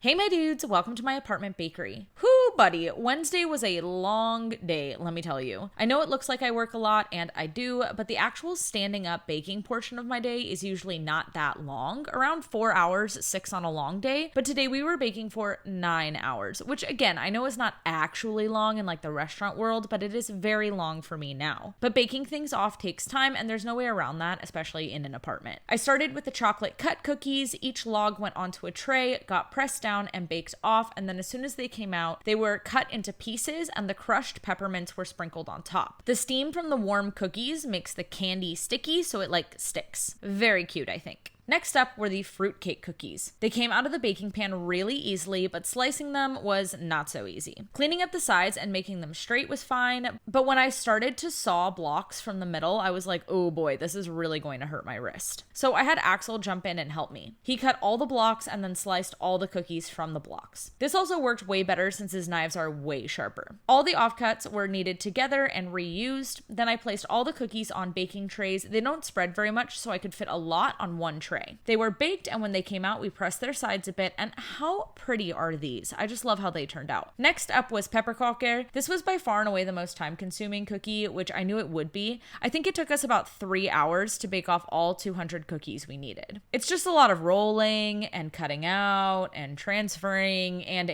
Hey my dudes, welcome to my apartment bakery. Whoo, buddy, Wednesday was a long day, let me tell you. I know it looks like I work a lot, and I do, but the actual standing up baking portion of my day is usually not that long, around 4 hours, 6 on a long day, but today we were baking for 9 hours, which again, I know is not actually long in like the restaurant world, but it is very long for me now. But baking things off takes time, and there's no way around that, especially in an apartment. I started with the chocolate cut cookies. Each log went onto a tray, got pressed down and baked off, and then as soon as they came out, they were cut into pieces and the crushed peppermints were sprinkled on top. The steam from the warm cookies makes the candy sticky, so it like sticks. Very cute, I think. Next up were the fruitcake cookies. They came out of the baking pan really easily, but slicing them was not so easy. Cleaning up the sides and making them straight was fine, but when I started to saw blocks from the middle, I was like, oh boy, this is really going to hurt my wrist. So I had Axel jump in and help me. He cut all the blocks and then sliced all the cookies from the blocks. This also worked way better since his knives are way sharper. All the offcuts were kneaded together and reused. Then I placed all the cookies on baking trays. They don't spread very much, so I could fit a lot on one tray. They were baked, and when they came out, we pressed their sides a bit, and how pretty are these? I just love how they turned out. Next up was pepperkoker. This was by far and away the most time-consuming cookie, which I knew it would be. I think it took us about 3 hours to bake off all 200 cookies we needed. It's just a lot of rolling and cutting out and transferring and.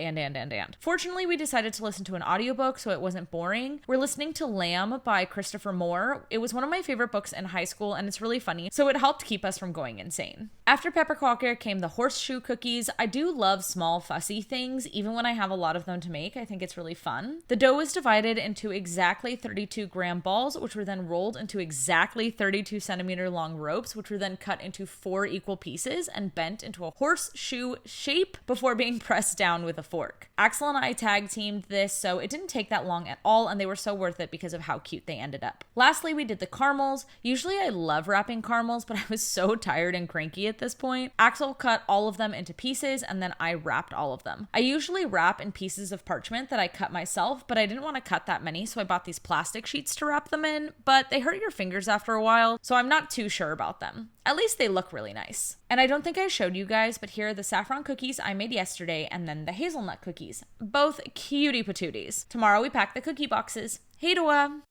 Fortunately, we decided to listen to an audiobook, so it wasn't boring. We're listening to Lamb by Christopher Moore. It was one of my favorite books in high school, and it's really funny, so it helped keep us from going insane. After pepperkoker came the horseshoe cookies. I do love small fussy things, even when I have a lot of them to make. I think it's really fun. The dough was divided into exactly 32-gram balls, which were then rolled into exactly 32-centimeter long ropes, which were then cut into 4 equal pieces and bent into a horseshoe shape before being pressed down with a fork. Axel and I tag teamed this, so it didn't take that long at all, and they were so worth it because of how cute they ended up. Lastly, we did the caramels. Usually I love wrapping caramels, but I was so tired and cranky at this point. Axel cut all of them into pieces, and then I wrapped all of them. I usually wrap in pieces of parchment that I cut myself, but I didn't want to cut that many, so I bought these plastic sheets to wrap them in, but they hurt your fingers after a while, so I'm not too sure about them. At least they look really nice. And I don't think I showed you guys, but here are the saffron cookies I made yesterday, and then the hazelnut cookies. Both cutie patooties. Tomorrow we pack the cookie boxes. Hey Doa!